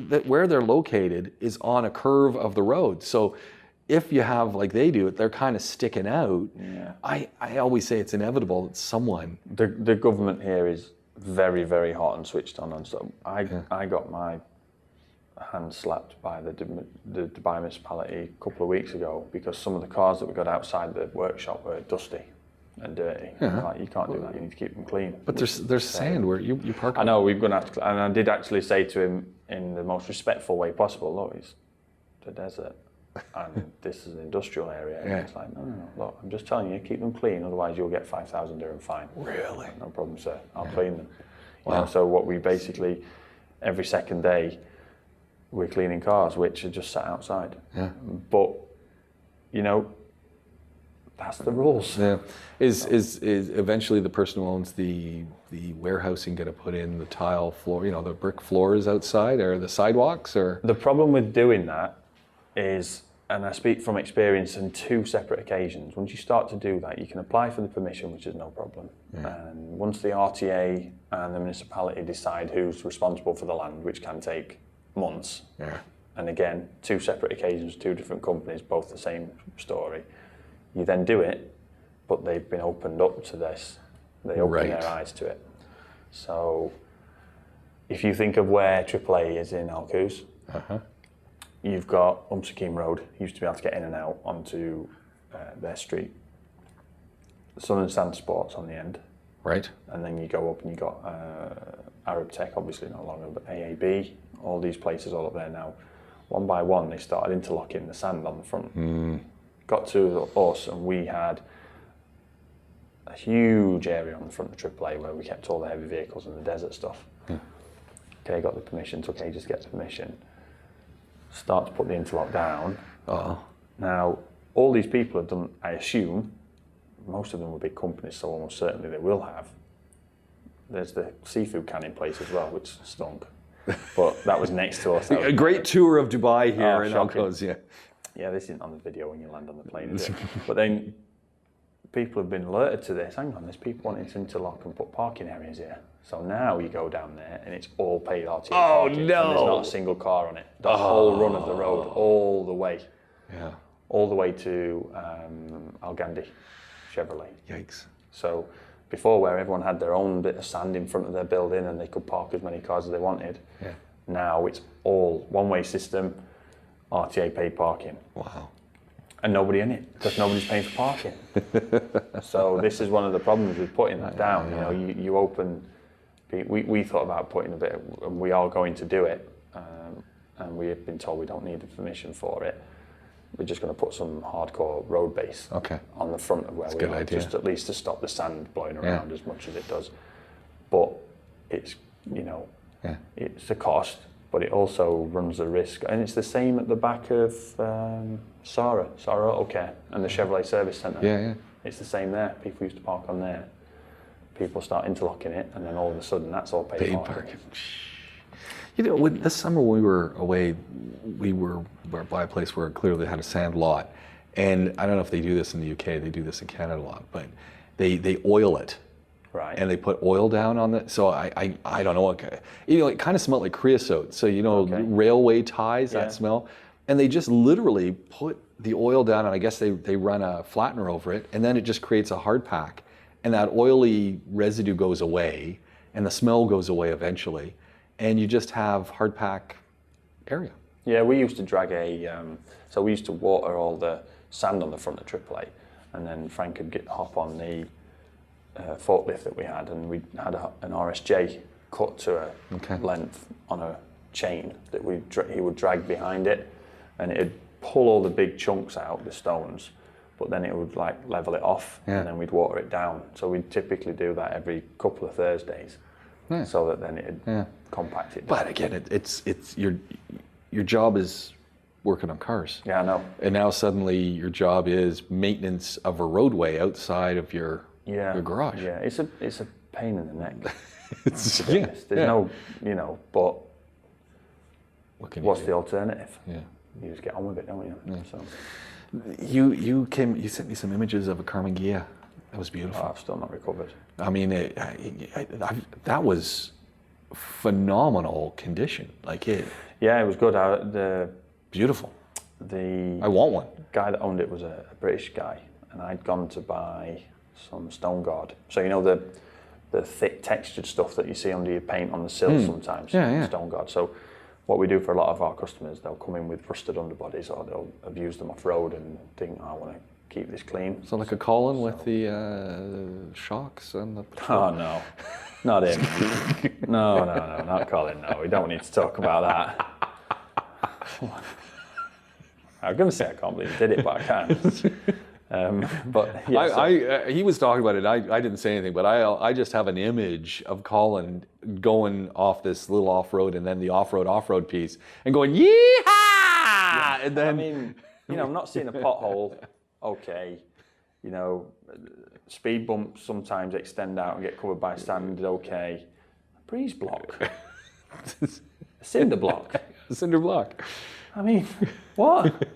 [SPEAKER 1] that where they're located is on a curve of the road. So if you have, like they do, they're kind of sticking out.
[SPEAKER 2] Yeah.
[SPEAKER 1] I always say it's inevitable that someone.
[SPEAKER 2] The government here is very, very hot and switched on. So I got my hand slapped by the Dubai municipality a couple of weeks ago because some of the cars that we got outside the workshop were dusty and dirty.
[SPEAKER 1] Yeah.
[SPEAKER 2] Like, you can't do that. You need to keep them clean.
[SPEAKER 1] But there's sand where you park.
[SPEAKER 2] I know we're going to have to, and I did actually say to him in the most respectful way possible, look, it's the desert and this is an industrial area.
[SPEAKER 1] Yeah.
[SPEAKER 2] And it's like, no, look, I'm just telling you, keep them clean, otherwise you'll get 5,000 dirham fine.
[SPEAKER 1] Really?
[SPEAKER 2] No problem, sir. I'll clean them.
[SPEAKER 1] Wow.
[SPEAKER 2] You know, so what we basically, every second day, we're cleaning cars which are just sat outside.
[SPEAKER 1] Yeah.
[SPEAKER 2] But, you know, that's the rules.
[SPEAKER 1] Yeah. Is eventually the person who owns the warehousing going to put in the tile floor, the brick floors outside or the sidewalks? Or
[SPEAKER 2] The problem with doing that is, and I speak from experience on 2 separate occasions, once you start to do that, you can apply for the permission, which is no problem.
[SPEAKER 1] Yeah.
[SPEAKER 2] And once the RTA and the municipality decide who's responsible for the land, which can take months,
[SPEAKER 1] yeah.
[SPEAKER 2] and again, 2 separate occasions, 2 different companies, both the same story, you then do it, but they've been opened up to this. They open their eyes to it. So if you think of where AAA is in Al Quoz, you've got Sakim Road. You used to be able to get in and out onto their street. Southern Sand Sports on the end.
[SPEAKER 1] Right.
[SPEAKER 2] And then you go up and you got Arab Tech, obviously no longer, but AAB, all these places all up there now. One by one, they started interlocking the sand on the front. Got to us, and we had a huge area on the front of AAA where we kept all the heavy vehicles and the desert stuff. Okay, got the permission, took ages to get the permission. Start to put the interlock down. Now, all these people have done, I assume, most of them were big companies, so almost certainly they will have. There's the seafood canning place as well, which stunk. But that was next to us.
[SPEAKER 1] A great tour of Dubai here in Al
[SPEAKER 2] shocking.
[SPEAKER 1] Quoz, yeah.
[SPEAKER 2] Yeah, this isn't on the video when you land on the plane, is it? But then people have been alerted to this. Hang on, there's people wanting to interlock and put parking areas here. So now you go down there and it's all paid RTA parking. And there's not a single car on it. The whole run of the road, all the way.
[SPEAKER 1] Yeah.
[SPEAKER 2] All the way to Al Gandhi Chevrolet.
[SPEAKER 1] Yikes.
[SPEAKER 2] So before, where everyone had their own bit of sand in front of their building and they could park as many cars as they wanted, now it's all one-way system, RTA paid parking.
[SPEAKER 1] Wow.
[SPEAKER 2] And nobody in it, because nobody's paying for parking. So this is one of the problems with putting that down. You know, you open. We thought about putting a bit, and we are going to do it, and we have been told we don't need the permission for it. We're just going to put some hardcore road base on the front of where we are, just at least to stop the sand blowing around as much as it does. But it's, it's a cost, but it also runs the risk. And it's the same at the back of Sarah Auto Care and the Chevrolet Service Centre.
[SPEAKER 1] Yeah.
[SPEAKER 2] It's the same there. People used to park on there. People start interlocking it, and then all of a sudden that's all paid parking.
[SPEAKER 1] This summer when we were away, we were by a place where clearly had a sand lot. And I don't know if they do this in the UK, they do this in Canada a lot, but they oil it.
[SPEAKER 2] Right.
[SPEAKER 1] And they put oil down on it. So I don't know. It kind of smelled like creosote. So, railway ties, that smell. And they just literally put the oil down, and I guess they run a flattener over it, and then it just creates a hard pack. And that oily residue goes away, and the smell goes away eventually. And you just have hard pack area.
[SPEAKER 2] Yeah, we used to drag so we used to water all the sand on the front of AAA, and then Frank would hop on the forklift that we had, and we had an RSJ cut to a length on a chain that he would drag behind it, and it'd pull all the big chunks out, the stones, but then it would level it off, and then we'd water it down. So we'd typically do that every couple of Thursdays, so that then it'd compact it down.
[SPEAKER 1] But again, it's your job is working on cars.
[SPEAKER 2] Yeah, I know.
[SPEAKER 1] And now suddenly your job is maintenance of a roadway outside of your garage.
[SPEAKER 2] Yeah, it's a pain in the neck.
[SPEAKER 1] There's
[SPEAKER 2] no, but
[SPEAKER 1] what
[SPEAKER 2] what's the alternative?
[SPEAKER 1] Yeah.
[SPEAKER 2] you just get on with it, don't you?
[SPEAKER 1] Yeah.
[SPEAKER 2] So
[SPEAKER 1] You sent me some images of a Karmann Ghia. That was beautiful.
[SPEAKER 2] I've still not recovered.
[SPEAKER 1] I mean, that was phenomenal condition. Like it.
[SPEAKER 2] Yeah, it was good.
[SPEAKER 1] Beautiful.
[SPEAKER 2] The
[SPEAKER 1] I want one.
[SPEAKER 2] guy that owned it was a British guy, and I'd gone to buy some stone guard. So you know the thick textured stuff that you see under your paint on the sill sometimes.
[SPEAKER 1] Yeah.
[SPEAKER 2] Stone guard. So what we do for a lot of our customers, they'll come in with rusted underbodies, or they'll have used them off road and think, I want to keep this clean.
[SPEAKER 1] So like a Colin with the shocks and the.
[SPEAKER 2] Oh no, not him. No, not Colin. No, we don't need to talk about that. I'm going to say I can't believe he did it, but I can't. But yeah,
[SPEAKER 1] he was talking about it. I didn't say anything, but I just have an image of Colin going off this little off-road and then the off-road piece and going yeehaw, and then
[SPEAKER 2] I mean, you know, I'm not seeing a pothole. Okay, you know, speed bumps sometimes extend out and get covered by sand. Okay, a breeze block, a cinder block,
[SPEAKER 1] a cinder block.
[SPEAKER 2] I mean, what?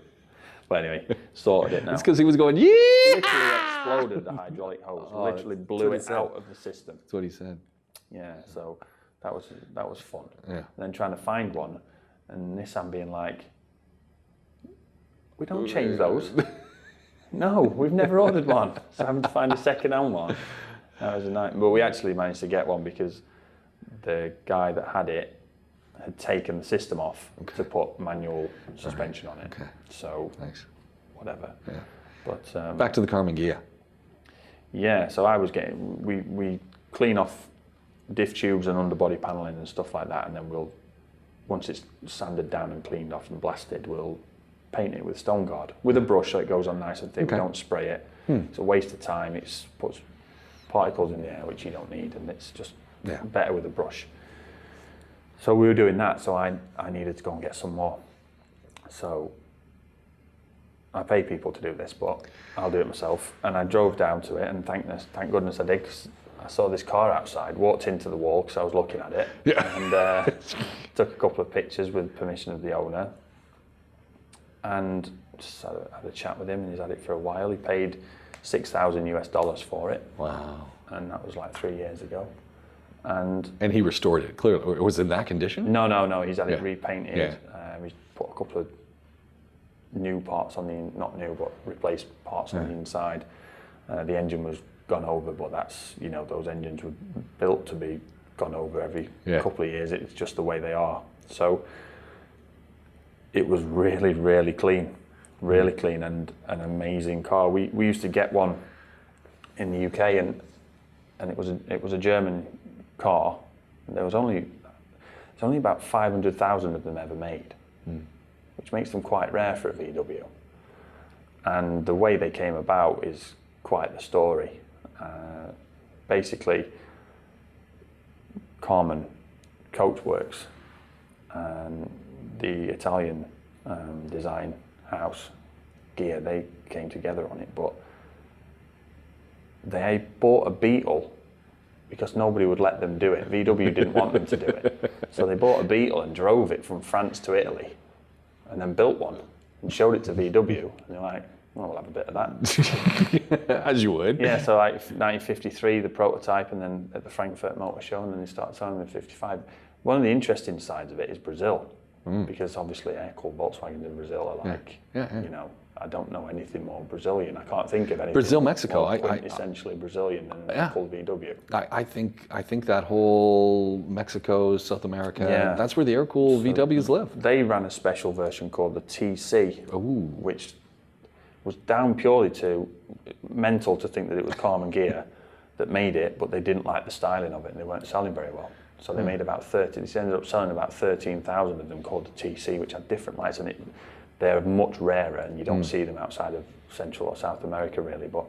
[SPEAKER 2] But anyway, sorted it now.
[SPEAKER 1] It's because he was going, yeah!
[SPEAKER 2] Literally exploded the hydraulic hose. Literally blew it out of the system.
[SPEAKER 1] That's what he said.
[SPEAKER 2] Yeah, so that was fun.
[SPEAKER 1] Yeah.
[SPEAKER 2] And then trying to find one, and Nissan being like, we don't change those. No, we've never ordered one. So having to find a second-hand one. That was a nightmare. But we actually managed to get one because the guy that had it had taken the system off to put manual suspension on it.
[SPEAKER 1] Okay.
[SPEAKER 2] So,
[SPEAKER 1] Nice.
[SPEAKER 2] whatever.
[SPEAKER 1] Yeah.
[SPEAKER 2] But
[SPEAKER 1] Back to the Karmann Ghia.
[SPEAKER 2] yeah, so I was getting, we clean off diff tubes and underbody paneling and stuff like that, and then once it's sanded down and cleaned off and blasted, we'll paint it with stone guard with a brush so it goes on nice and thick.
[SPEAKER 1] Okay.
[SPEAKER 2] We don't spray it. It's a waste of time. It puts particles in the air which you don't need, and it's just better with a brush. So we were doing that, so I needed to go and get some more. So I pay people to do this, but I'll do it myself. And I drove down to it, and thank goodness I did, because I saw this car outside, walked into the wall because I was looking at it, and took a couple of pictures with permission of the owner, and just had a chat with him, and he's had it for a while. He paid $6,000 for it.
[SPEAKER 1] Wow.
[SPEAKER 2] And that was like 3 years ago. And
[SPEAKER 1] he restored it, clearly. It was in that condition?
[SPEAKER 2] No, he's had it repainted.
[SPEAKER 1] Yeah.
[SPEAKER 2] He's put a couple of new parts on the, not new, but replaced parts on the inside. The engine was gone over, but that's, you know, those engines were built to be gone over every couple of years. It's just the way they are. So it was really, really clean, and an amazing car. We used to get one in the UK, and it was a German car. There's only about 500,000 of them ever made, which makes them quite rare for a VW. And the way they came about is quite the story. Basically, Karmann Coachworks and the Italian design house, Ghia, they came together on it, but they bought a Beetle because nobody would let them do it. VW didn't want them to do it. So they bought a Beetle and drove it from France to Italy, and then built one and showed it to VW, and they're like, well, we'll have a bit of that.
[SPEAKER 1] As you would.
[SPEAKER 2] Yeah, so like 1953, the prototype, and then at the Frankfurt Motor Show, and then they started selling them in 55. One of the interesting sides of it is Brazil, because obviously air-cooled Volkswagens in Brazil are like, you know, I don't know anything more Brazilian. I can't think of anything.
[SPEAKER 1] Brazil, Mexico,
[SPEAKER 2] essentially Brazilian than an air-cooled VW.
[SPEAKER 1] I think that whole Mexico, South America, that's where the air-cooled VWs live.
[SPEAKER 2] They ran a special version called the TC, which was down purely to mental to think that it was Karmann Ghia that made it, but they didn't like the styling of it and they weren't selling very well. So they made about 30, they ended up selling about 13,000 of them called the TC, which had different lights, and they're much rarer and you don't see them outside of Central or South America really, but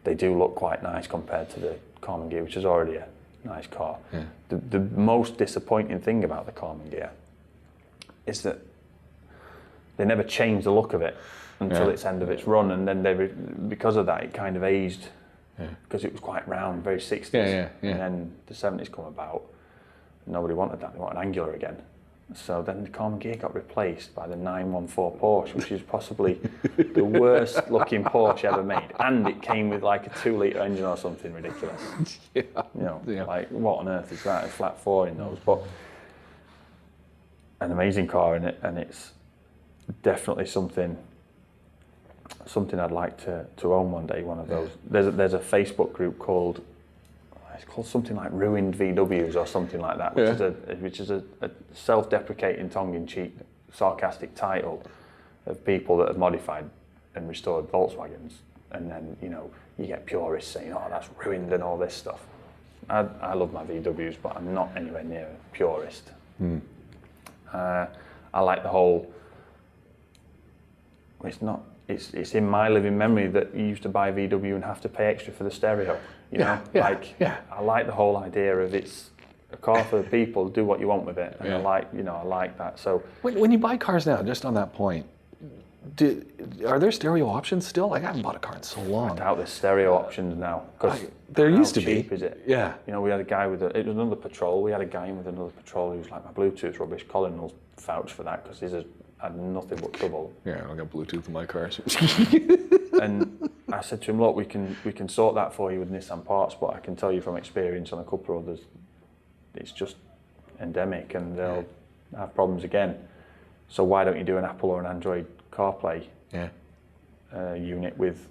[SPEAKER 2] they do look quite nice compared to the Karmann Ghia, which is already a nice car. Yeah. The most disappointing thing about the Karmann Ghia is that they never changed the look of it until its end of its run, and then because of that it kind of aged, because it was quite round, very 60s, and then the 70s come about, nobody wanted that, they wanted angular again, So then the Common Gear got replaced by the 914 Porsche, which is possibly the worst looking Porsche ever made. And it came with like a 2-litre engine or something ridiculous.
[SPEAKER 1] Yeah.
[SPEAKER 2] You know, like what on earth is that? A flat 4 in those. But an amazing car in it, and it's definitely something I'd like to own one day. One of those. There's a Facebook group called, it's called something like Ruined VWs or something like that, which is a self-deprecating, tongue-in-cheek, sarcastic title of people that have modified and restored Volkswagens. And then, you know, you get purists saying, oh, that's ruined and all this stuff. I love my VWs, but I'm not anywhere near a purist. I like the whole, it's in my living memory that you used to buy a VW and have to pay extra for the stereo. You know, I like the whole idea of it's a car for the people, do what you want with it. And I like that. So
[SPEAKER 1] when you buy cars now, just on that point, are there stereo options still? Like, I haven't bought a car in so long.
[SPEAKER 2] I doubt there's stereo options now.
[SPEAKER 1] There used to be.
[SPEAKER 2] How cheap is it?
[SPEAKER 1] Yeah.
[SPEAKER 2] You know, we had a guy it was another patrol. We had a guy in with another patrol who was like, my Bluetooth's rubbish. Colin will vouch for that because he's had nothing but trouble.
[SPEAKER 1] Yeah, I don't got Bluetooth in my cars.
[SPEAKER 2] And I said to him, look, we can sort that for you with Nissan parts, but I can tell you from experience on a couple of others, it's just endemic and they'll have problems again. So why don't you do an Apple or an Android CarPlay unit with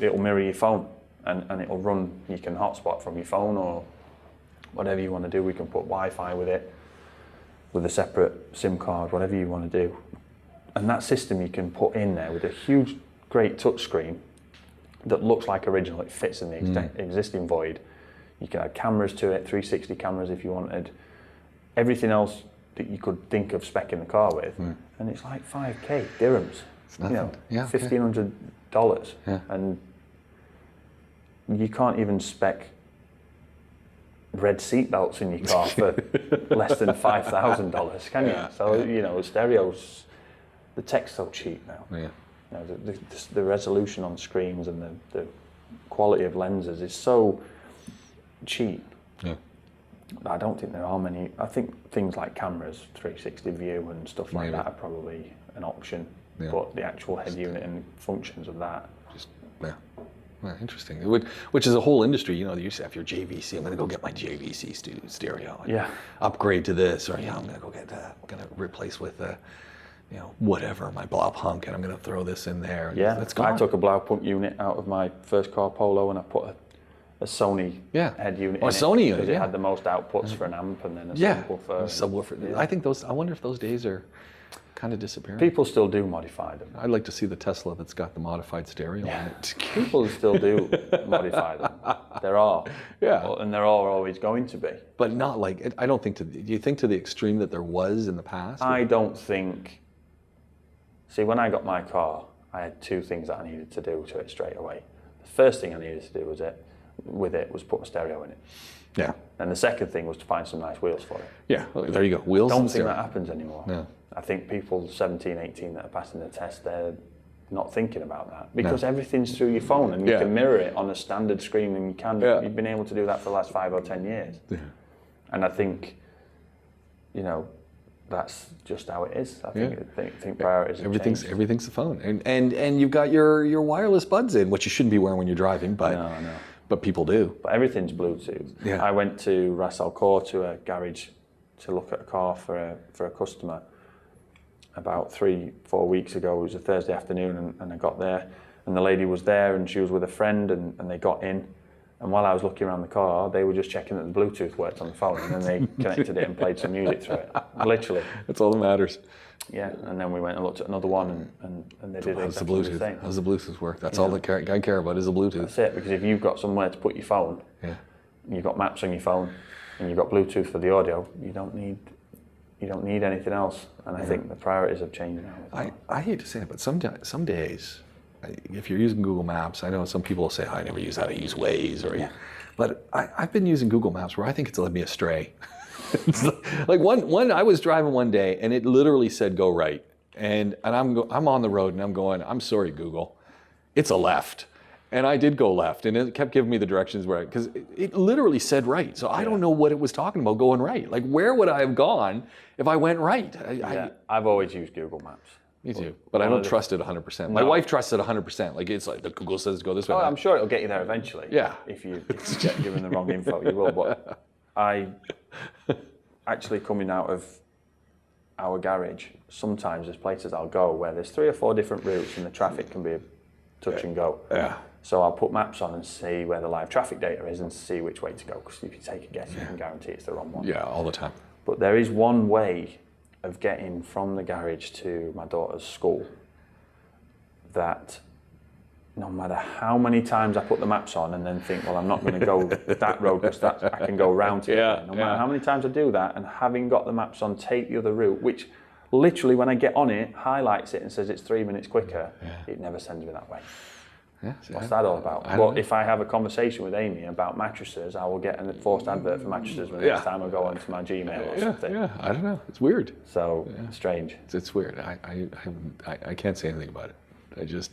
[SPEAKER 2] it'll mirror your phone and it'll run, you can hotspot from your phone or whatever you want to do. We can put Wi-Fi with it, with a separate SIM card, whatever you want to do. And that system you can put in there with a huge, great touchscreen that looks like original. It fits in the existing void. You can add cameras to it, 360 cameras if you wanted. Everything else that you could think of specking the car with, and it's like 5k dirhams.
[SPEAKER 1] It's nothing.
[SPEAKER 2] You know,
[SPEAKER 1] yeah,
[SPEAKER 2] $1,500, and you can't even spec red seat belts in your car for less than $5,000, can you? So you know, stereos, the tech's so cheap now.
[SPEAKER 1] Yeah.
[SPEAKER 2] You know, the resolution on screens and the quality of lenses is so cheap.
[SPEAKER 1] Yeah.
[SPEAKER 2] I don't think there are many. I think things like cameras, 360 view and stuff like that are probably an option. Yeah. But the actual head unit and functions of that.
[SPEAKER 1] Well, interesting. Which is a whole industry. You know, you used to have your JVC. I'm going to go get my JVC stereo. Upgrade to this, or I'm going to go get that. I'm going to replace with you know, whatever, my Blaupunk, and I'm going to throw this in there.
[SPEAKER 2] Yeah,
[SPEAKER 1] that's gone.
[SPEAKER 2] I took a Blaupunk unit out of my first car, Polo, and I put a Sony head unit in it.
[SPEAKER 1] Sony unit,
[SPEAKER 2] because it had the most outputs for an amp and then a subwoofer.
[SPEAKER 1] Subwoofer. I think I wonder if those days are kind of disappearing.
[SPEAKER 2] People still do modify them.
[SPEAKER 1] I'd like to see the Tesla that's got the modified stereo on it.
[SPEAKER 2] People still do modify them. There are.
[SPEAKER 1] Yeah.
[SPEAKER 2] And there are always going to be.
[SPEAKER 1] But not like, I don't think do you think to the extreme that there was in the past?
[SPEAKER 2] I don't think. See, when I got my car, I had two things that I needed to do to it straight away. The first thing I needed to do was put a stereo in it.
[SPEAKER 1] Yeah.
[SPEAKER 2] And the second thing was to find some nice wheels for it.
[SPEAKER 1] Yeah, well, there you go. Wheels.
[SPEAKER 2] I don't think that happens anymore.
[SPEAKER 1] No.
[SPEAKER 2] I think people 17, 18 that are passing the test, they're not thinking about that because everything's through your phone and you can mirror it on a standard screen and you've been able to do that for the last 5 or 10 years. Yeah. And I think, you know, that's just how it is. I think priorities have changed.
[SPEAKER 1] Everything's the phone, and you've got your wireless buds in, which you shouldn't be wearing when you're driving, but but people do.
[SPEAKER 2] But everything's Bluetooth. Yeah. I went to Ras Al Khor to a garage to look at a car for a customer about 3-4 weeks ago. It was a Thursday afternoon, and I got there, and the lady was there, and she was with a friend, and they got in. And while I was looking around the car, they were just checking that the Bluetooth worked on the phone, and then they connected it and played some music through it. Literally.
[SPEAKER 1] That's all that matters.
[SPEAKER 2] Yeah, and then we went and looked at another one, and they did exactly the same.
[SPEAKER 1] How's the Bluetooth work? That's all the guy care about is the Bluetooth.
[SPEAKER 2] That's it, because if you've got somewhere to put your phone, and you've got maps on your phone, and you've got Bluetooth for the audio, you don't need anything else. And I think the priorities have changed now.
[SPEAKER 1] I hate to say it, but some days, if you're using Google Maps, I know some people will say, I never use that, I use Waze, but I've been using Google Maps where I think it's led me astray. Like I was driving one day and it literally said go right, and I'm on the road and I'm going, I'm sorry Google, it's a left, And I did go left, and it kept giving me the directions where, because it literally said right. So I don't know what it was talking about going right. Like, where would I have gone if I went right?
[SPEAKER 2] I've always used Google Maps.
[SPEAKER 1] Me too, but I don't trust it 100%. My wife trusts it 100%. Like, it's like the Google says go this way.
[SPEAKER 2] Oh, I'm sure it'll get you there eventually.
[SPEAKER 1] Yeah.
[SPEAKER 2] If you get given the wrong info, you will. But I actually, coming out of our garage, sometimes there's places I'll go where there's 3 or 4 different routes and the traffic can be touch and go.
[SPEAKER 1] Yeah.
[SPEAKER 2] So I'll put maps on and see where the live traffic data is and see which way to go. Because if you take a guess, you can guarantee it's the wrong one.
[SPEAKER 1] Yeah, all the time.
[SPEAKER 2] But there is one way of getting from the garage to my daughter's school that no matter how many times I put the maps on and then think, well, I'm not going to go that road because I can go round to it. No matter how many times I do that, and having got the maps on, take the other route, which literally when I get on it, highlights it and says it's 3 minutes quicker, it never sends me that way.
[SPEAKER 1] Yeah,
[SPEAKER 2] What's that all about? Well, if I have a conversation with Amy about mattresses, I will get a forced advert for mattresses the next time I go onto my Gmail or something.
[SPEAKER 1] Yeah, I don't know. It's weird.
[SPEAKER 2] So strange.
[SPEAKER 1] It's weird. I can't say anything about it. I just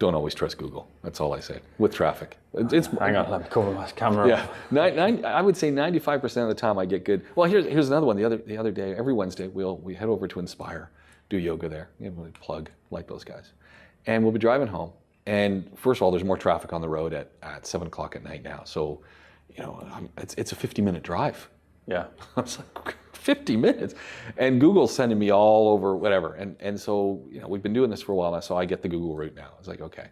[SPEAKER 1] don't always trust Google. That's all I say. With traffic.
[SPEAKER 2] Hang on, let me cover my camera.
[SPEAKER 1] Yeah, I would say 95% of the time I get good. Well, here's another one. The other day, every Wednesday, we head over to Inspire, do yoga there. Plug like those guys, and we'll be driving home. And first of all, there's more traffic on the road at 7 o'clock at night now. So, it's a 50-minute drive.
[SPEAKER 2] Yeah.
[SPEAKER 1] I was like, 50 minutes? And Google's sending me all over whatever. And so, we've been doing this for a while now, so I get the Google route now. It's like, okay.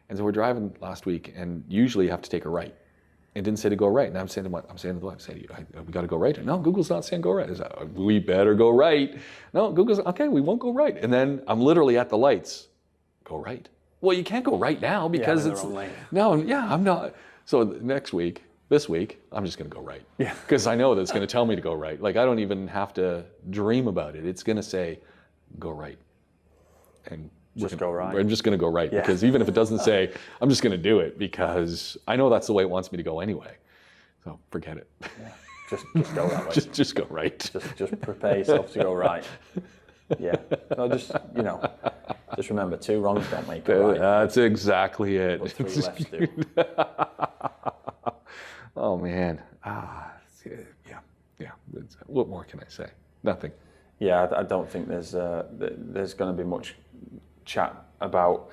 [SPEAKER 1] And so we're driving last week, and usually you have to take a right. It didn't say to go right. And I'm saying to the wife, we got to go right. No, Google's not saying go right. I said, we better go right. No, Google's, okay, we won't go right. And then I'm literally at the lights. Go right. Well, you can't go right now because it's I'm not. So this week, I'm just going to go right. Yeah. Because I know that it's going to tell me to go right. Like, I don't even have to dream about it. It's going to say, go right. And
[SPEAKER 2] just go right.
[SPEAKER 1] I'm just going to go right because even if it doesn't say, I'm just going to do it because I know that's the way it wants me to go anyway. So forget it.
[SPEAKER 2] Yeah. Just go that way.
[SPEAKER 1] Just go right.
[SPEAKER 2] Just prepare yourself to go right. Yeah. No, just remember, 2 wrongs don't make a right.
[SPEAKER 1] That's exactly it.
[SPEAKER 2] But 3 lefts do.
[SPEAKER 1] Oh man. Yeah. What more can I say? Nothing.
[SPEAKER 2] Yeah, I don't think there's going to be much chat about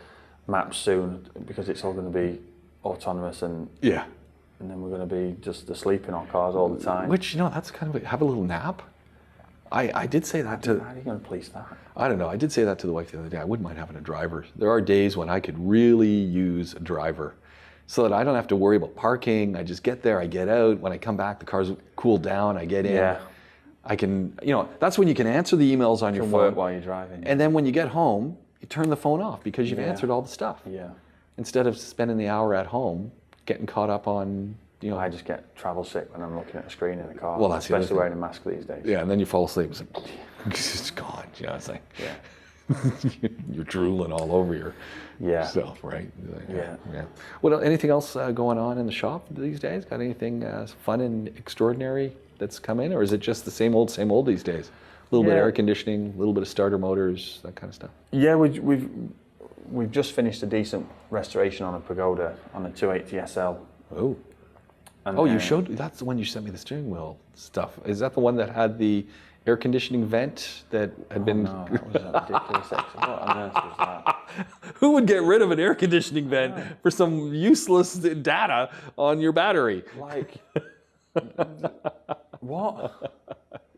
[SPEAKER 2] maps soon because it's all going to be autonomous and then we're going to be just asleep in our cars all the time.
[SPEAKER 1] Which that's kind of have a little nap. I did say that to.
[SPEAKER 2] How are you going to police that?
[SPEAKER 1] I don't know. I did say that to the wife the other day. I wouldn't mind having a driver. There are days when I could really use a driver so that I don't have to worry about parking. I just get there, I get out. When I come back, the car's cooled down, I get in.
[SPEAKER 2] Yeah.
[SPEAKER 1] I can, that's when you can answer the emails on your phone.
[SPEAKER 2] Work while you're driving.
[SPEAKER 1] And then when you get home, you turn the phone off because you've answered all the stuff.
[SPEAKER 2] Yeah.
[SPEAKER 1] Instead of spending the hour at home getting caught up on,
[SPEAKER 2] I just get travel sick when I'm looking at a screen in a car.
[SPEAKER 1] Well, that's
[SPEAKER 2] especially wearing a mask these days.
[SPEAKER 1] Yeah, and then you fall asleep. It's like, it's gone. It's like, you're drooling all over yourself, right?
[SPEAKER 2] Yeah.
[SPEAKER 1] What? Anything else going on in the shop these days? Got anything fun and extraordinary that's come in, or is it just the same old these days? A little bit of air conditioning, a little bit of starter motors, that kind of stuff.
[SPEAKER 2] Yeah, we've just finished a decent restoration on a Pagoda on a 280 SL.
[SPEAKER 1] Oh. You showed, that's the one you sent me the steering wheel stuff. Is that the one that had the air conditioning vent that had been...
[SPEAKER 2] No, that was a ridiculous extra. What on earth was that?
[SPEAKER 1] Who would get rid of an air conditioning vent for some useless data on your battery?
[SPEAKER 2] Like, what?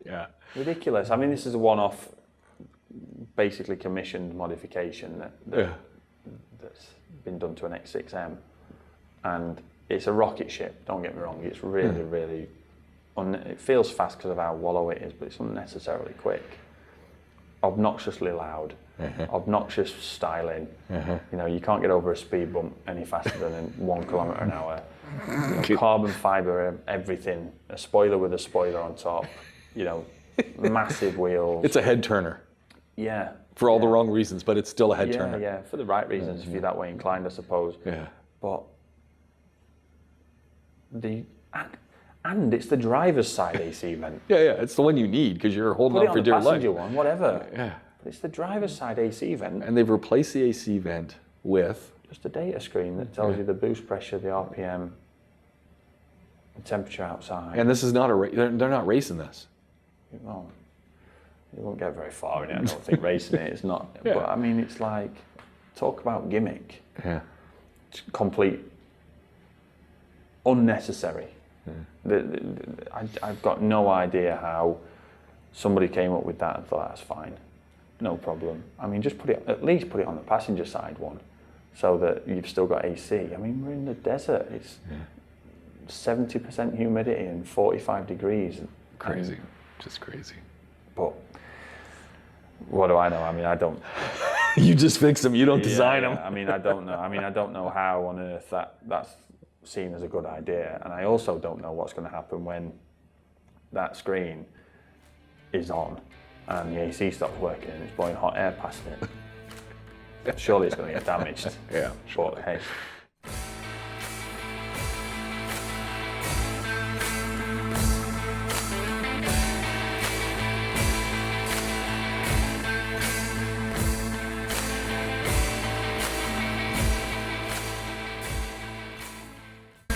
[SPEAKER 1] Yeah.
[SPEAKER 2] Ridiculous. I mean, this is a one-off, basically commissioned modification that's been done to an X6M. And it's a rocket ship, don't get me wrong. It's really, really, it feels fast because of how wallow it is, but it's unnecessarily quick. Obnoxiously loud, obnoxious styling. You can't get over a speed bump any faster than 1 kilometre an hour. Carbon fibre, everything. A spoiler with a spoiler on top. Massive wheels.
[SPEAKER 1] It's a head turner.
[SPEAKER 2] Yeah.
[SPEAKER 1] For all the wrong reasons, but it's still a head turner.
[SPEAKER 2] Yeah, for the right reasons if you're that way inclined, I suppose.
[SPEAKER 1] Yeah.
[SPEAKER 2] But and it's the driver's side AC vent.
[SPEAKER 1] Yeah, it's the one you need because you're holding on for dear life.
[SPEAKER 2] Put it on the passenger one, whatever.
[SPEAKER 1] Yeah.
[SPEAKER 2] But it's the driver's side AC vent.
[SPEAKER 1] And they've replaced the AC vent with
[SPEAKER 2] just a data screen that tells you the boost pressure, the RPM, the temperature outside.
[SPEAKER 1] And this is not they're not racing this.
[SPEAKER 2] Well, you won't get very far in it, I don't think, racing it. It's not.
[SPEAKER 1] Yeah.
[SPEAKER 2] But I mean, it's like, talk about gimmick.
[SPEAKER 1] Yeah.
[SPEAKER 2] It's complete unnecessary. I've got no idea how somebody came up with that and thought that's fine, no problem. I mean, just at least put it on the passenger side one, so that you've still got AC. I mean, we're in the desert. It's 70% humidity and 45 degrees.
[SPEAKER 1] Crazy, just crazy.
[SPEAKER 2] But what do I know? I mean, I don't.
[SPEAKER 1] You just fix them. You don't design them.
[SPEAKER 2] I mean, I don't know. I mean, I don't know how on earth that's seen as a good idea, and I also don't know what's going to happen when that screen is on and the AC stops working and it's blowing hot air past it. Surely it's going to get damaged.
[SPEAKER 1] Yeah,
[SPEAKER 2] But hey.